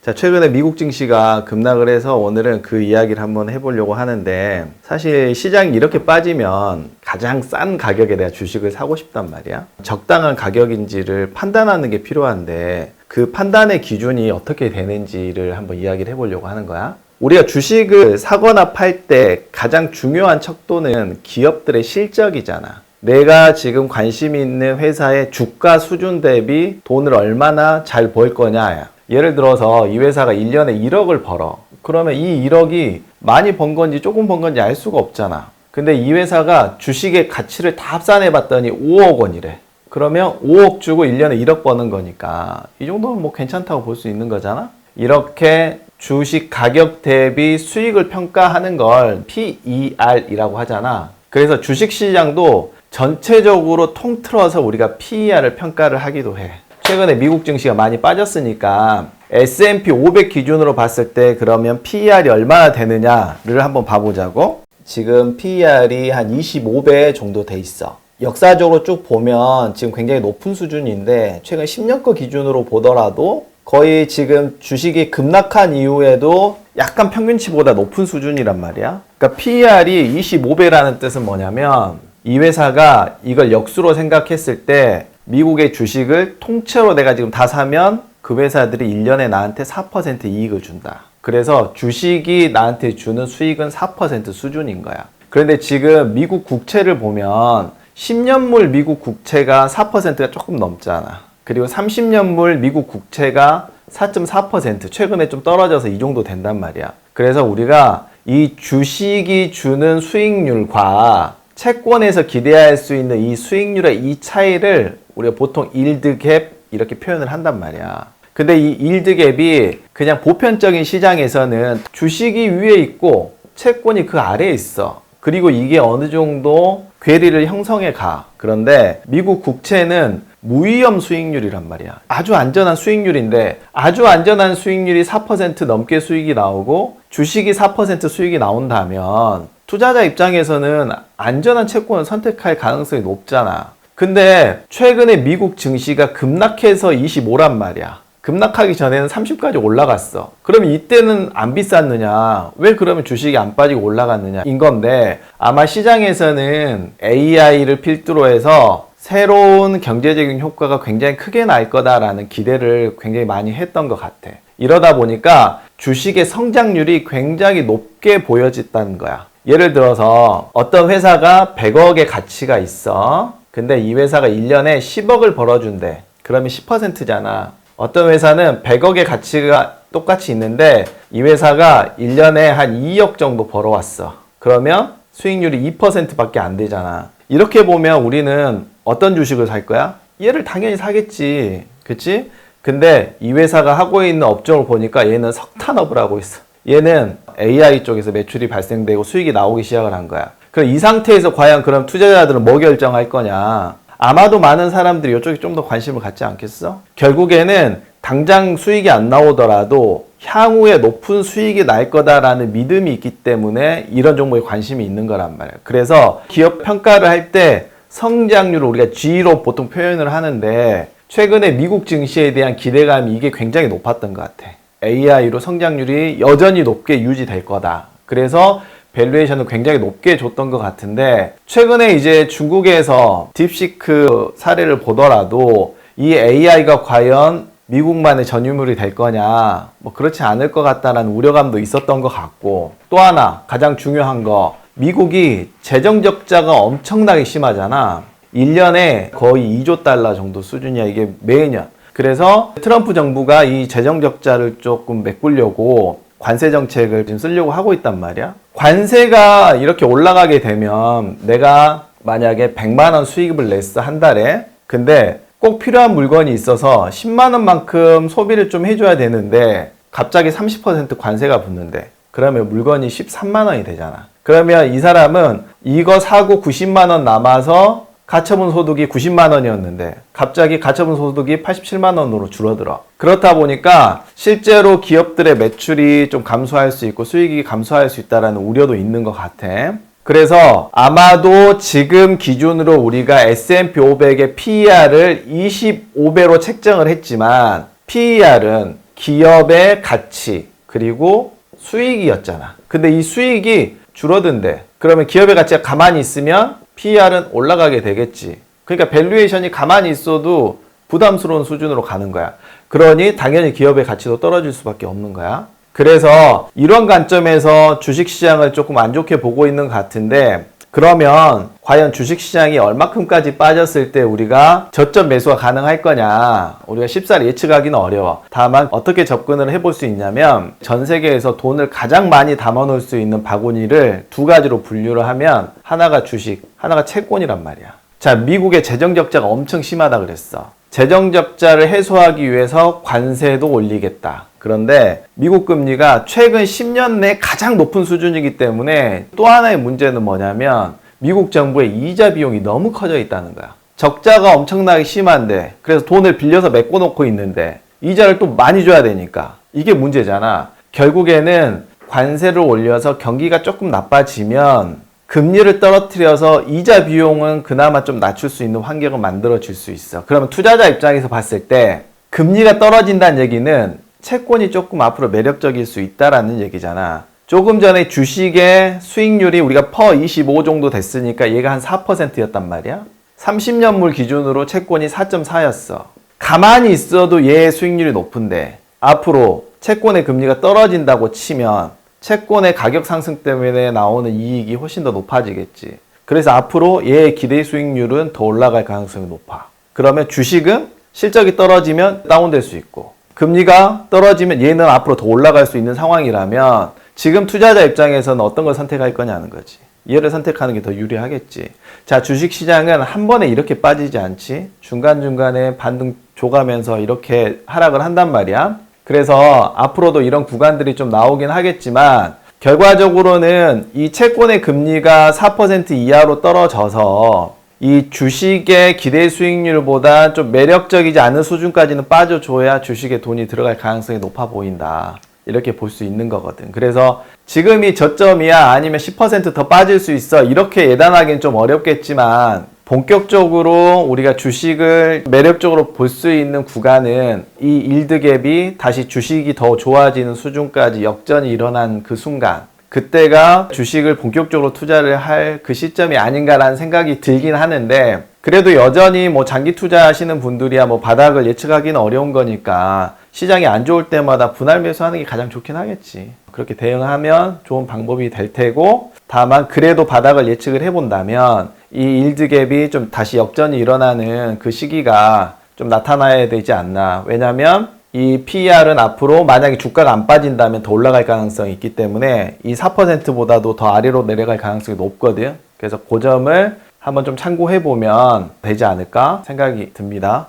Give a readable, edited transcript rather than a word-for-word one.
자, 최근에 미국 증시가 급락을 해서 오늘은 그 이야기를 한번 해보려고 하는데, 사실 시장이 이렇게 빠지면 가장 싼 가격에 내가 주식을 사고 싶단 말이야. 적당한 가격인지를 판단하는 게 필요한데, 그 판단의 기준이 어떻게 되는지를 한번 이야기를 해보려고 하는 거야. 우리가 주식을 사거나 팔 때 가장 중요한 척도는 기업들의 실적이잖아. 내가 지금 관심 있는 회사의 주가 수준 대비 돈을 얼마나 잘 벌 거냐야. 예를 들어서 이 회사가 1년에 1억을 벌어. 그러면 이 1억이 많이 번 건지 조금 번 건지 알 수가 없잖아. 근데 이 회사가 주식의 가치를 다 합산해 봤더니 5억 원이래. 그러면 5억 주고 1년에 1억 버는 거니까 이 정도면 뭐 괜찮다고 볼 수 있는 거잖아. 이렇게 주식 가격 대비 수익을 평가하는 걸 PER이라고 하잖아. 그래서 주식 시장도 전체적으로 통틀어서 우리가 PER을 평가를 하기도 해. 최근에 미국 증시가 많이 빠졌으니까 S&P 500 기준으로 봤을 때 그러면 PER이 얼마나 되느냐를 한번 봐보자고. 지금 PER이 한 25배 정도 돼 있어. 역사적으로 쭉 보면 지금 굉장히 높은 수준인데 최근 10년 거 기준으로 보더라도 거의 지금 주식이 급락한 이후에도 약간 평균치보다 높은 수준이란 말이야. 그러니까 PER이 25배라는 뜻은 뭐냐면 이 회사가 이걸 역수로 생각했을 때 미국의 주식을 통째로 내가 지금 다 사면 그 회사들이 1년에 나한테 4% 이익을 준다. 그래서 주식이 나한테 주는 수익은 4% 수준인 거야. 그런데 지금 미국 국채를 보면 10년물 미국 국채가 4%가 조금 넘잖아. 그리고 30년물 미국 국채가 4.4% 최근에 좀 떨어져서 이 정도 된단 말이야. 그래서 우리가 이 주식이 주는 수익률과 채권에서 기대할 수 있는 이 수익률의 이 차이를 우리가 보통 일드 갭 이렇게 표현을 한단 말이야. 근데 이 일드 갭이 그냥 보편적인 시장에서는 주식이 위에 있고 채권이 그 아래에 있어. 그리고 이게 어느 정도 괴리를 형성해 가. 그런데 미국 국채는 무위험 수익률이란 말이야. 아주 안전한 수익률인데 아주 안전한 수익률이 4% 넘게 수익이 나오고 주식이 4% 수익이 나온다면 투자자 입장에서는 안전한 채권을 선택할 가능성이 높잖아. 근데 최근에 미국 증시가 급락해서 25란 말이야. 급락하기 전에는 30까지 올라갔어. 그럼 이때는 안 비쌌느냐? 왜 그러면 주식이 안 빠지고 올라갔느냐? 인 건데 아마 시장에서는 AI를 필두로 해서 새로운 경제적인 효과가 굉장히 크게 날 거다라는 기대를 굉장히 많이 했던 것 같아. 이러다 보니까 주식의 성장률이 굉장히 높게 보여졌다는 거야. 예를 들어서 어떤 회사가 100억의 가치가 있어. 근데 이 회사가 1년에 10억을 벌어준대. 그러면 10%잖아. 어떤 회사는 100억의 가치가 똑같이 있는데 이 회사가 1년에 한 2억 정도 벌어왔어. 그러면 수익률이 2%밖에 안 되잖아. 이렇게 보면 우리는 어떤 주식을 살 거야? 얘를 당연히 사겠지. 그치? 근데 이 회사가 하고 있는 업종을 보니까 얘는 석탄업을 하고 있어. 얘는 AI 쪽에서 매출이 발생되고 수익이 나오기 시작을 한 거야. 그럼 이 상태에서 과연 그럼 투자자들은 뭐 결정할 거냐? 아마도 많은 사람들이 이쪽에 좀 더 관심을 갖지 않겠어? 결국에는 당장 수익이 안 나오더라도 향후에 높은 수익이 날 거다라는 믿음이 있기 때문에 이런 종목에 관심이 있는 거란 말이야. 그래서 기업 평가를 할 때 성장률을 우리가 G로 보통 표현을 하는데 최근에 미국 증시에 대한 기대감이 이게 굉장히 높았던 것 같아. AI로 성장률이 여전히 높게 유지될 거다. 그래서 밸류에이션을 굉장히 높게 줬던 것 같은데 최근에 이제 중국에서 딥시크 사례를 보더라도 이 AI가 과연 미국만의 전유물이 될 거냐 뭐 그렇지 않을 것 같다는 우려감도 있었던 것 같고 또 하나 가장 중요한 거 미국이 재정 적자가 엄청나게 심하잖아. 1년에 거의 2조 달러 정도 수준이야 이게 매년. 그래서 트럼프 정부가 이 재정 적자를 조금 메꾸려고 관세 정책을 지금 쓰려고 하고 있단 말이야. 관세가 이렇게 올라가게 되면 내가 만약에 100만 원 수익을 냈어 한 달에. 근데 꼭 필요한 물건이 있어서 10만 원만큼 소비를 좀 해줘야 되는데 갑자기 30% 관세가 붙는데 그러면 물건이 13만 원이 되잖아. 그러면 이 사람은 이거 사고 90만 원 남아서 가처분 소득이 90만 원이었는데 갑자기 가처분 소득이 87만 원으로 줄어들어. 그렇다 보니까 실제로 기업들의 매출이 좀 감소할 수 있고 수익이 감소할 수 있다는 우려도 있는 것 같아. 그래서 아마도 지금 기준으로 우리가 S&P 500의 PER을 25배로 책정을 했지만 PER은 기업의 가치 그리고 수익이었잖아. 근데 이 수익이 줄어든대. 그러면 기업의 가치가 가만히 있으면 PER은 올라가게 되겠지. 그러니까 밸류에이션이 가만히 있어도 부담스러운 수준으로 가는 거야. 그러니 당연히 기업의 가치도 떨어질 수밖에 없는 거야. 그래서 이런 관점에서 주식시장을 조금 안 좋게 보고 있는 것 같은데, 그러면 과연 주식시장이 얼마큼까지 빠졌을 때 우리가 저점 매수가 가능할 거냐, 우리가 쉽사리 예측하기는 어려워. 다만 어떻게 접근을 해볼 수 있냐면, 전 세계에서 돈을 가장 많이 담아놓을 수 있는 바구니를 두 가지로 분류를 하면, 하나가 주식, 하나가 채권이란 말이야. 자, 미국의 재정적자가 엄청 심하다 그랬어. 재정적자를 해소하기 위해서 관세도 올리겠다. 그런데 미국 금리가 최근 10년 내 가장 높은 수준이기 때문에 또 하나의 문제는 뭐냐면, 미국 정부의 이자 비용이 너무 커져 있다는 거야. 적자가 엄청나게 심한데, 그래서 돈을 빌려서 메꿔놓고 있는데 이자를 또 많이 줘야 되니까 이게 문제잖아. 결국에는 관세를 올려서 경기가 조금 나빠지면 금리를 떨어뜨려서 이자 비용은 그나마 좀 낮출 수 있는 환경을 만들어 줄 수 있어. 그러면 투자자 입장에서 봤을 때 금리가 떨어진다는 얘기는 채권이 조금 앞으로 매력적일 수 있다라는 얘기잖아. 조금 전에 주식의 수익률이 우리가 퍼 25 정도 됐으니까 얘가 한 4%였단 말이야. 30년물 기준으로 채권이 4.4였어. 가만히 있어도 얘의 수익률이 높은데 앞으로 채권의 금리가 떨어진다고 치면 채권의 가격 상승 때문에 나오는 이익이 훨씬 더 높아지겠지. 그래서 앞으로 얘의 기대 수익률은 더 올라갈 가능성이 높아. 그러면 주식은 실적이 떨어지면 다운될 수 있고, 금리가 떨어지면 얘는 앞으로 더 올라갈 수 있는 상황이라면 지금 투자자 입장에서는 어떤 걸 선택할 거냐는 거지. 얘를 선택하는 게 더 유리하겠지. 자, 주식시장은 한 번에 이렇게 빠지지 않지. 중간중간에 반등 줘가면서 이렇게 하락을 한단 말이야. 그래서 앞으로도 이런 구간들이 좀 나오긴 하겠지만, 결과적으로는 이 채권의 금리가 4% 이하로 떨어져서 이 주식의 기대 수익률보다 좀 매력적이지 않은 수준까지는 빠져줘야 주식에 돈이 들어갈 가능성이 높아 보인다. 이렇게 볼 수 있는 거거든. 그래서 지금이 저점이야 아니면 10% 더 빠질 수 있어, 이렇게 예단하기는 좀 어렵겠지만, 본격적으로 우리가 주식을 매력적으로 볼 수 있는 구간은 이 일드갭이 다시 주식이 더 좋아지는 수준까지 역전이 일어난 그 순간, 그때가 주식을 본격적으로 투자를 할 그 시점이 아닌가라는 생각이 들긴 하는데, 그래도 여전히 뭐 장기 투자하시는 분들이야 뭐 바닥을 예측하기는 어려운 거니까 시장이 안 좋을 때마다 분할 매수하는 게 가장 좋긴 하겠지. 그렇게 대응하면 좋은 방법이 될 테고, 다만 그래도 바닥을 예측을 해본다면 이 일드갭이 좀 다시 역전이 일어나는 그 시기가 좀 나타나야 되지 않나. 왜냐면 이 PER은 앞으로 만약에 주가가 안 빠진다면 더 올라갈 가능성이 있기 때문에 이 4%보다도 더 아래로 내려갈 가능성이 높거든. 그래서 그 점을 한번 좀 참고해 보면 되지 않을까 생각이 듭니다.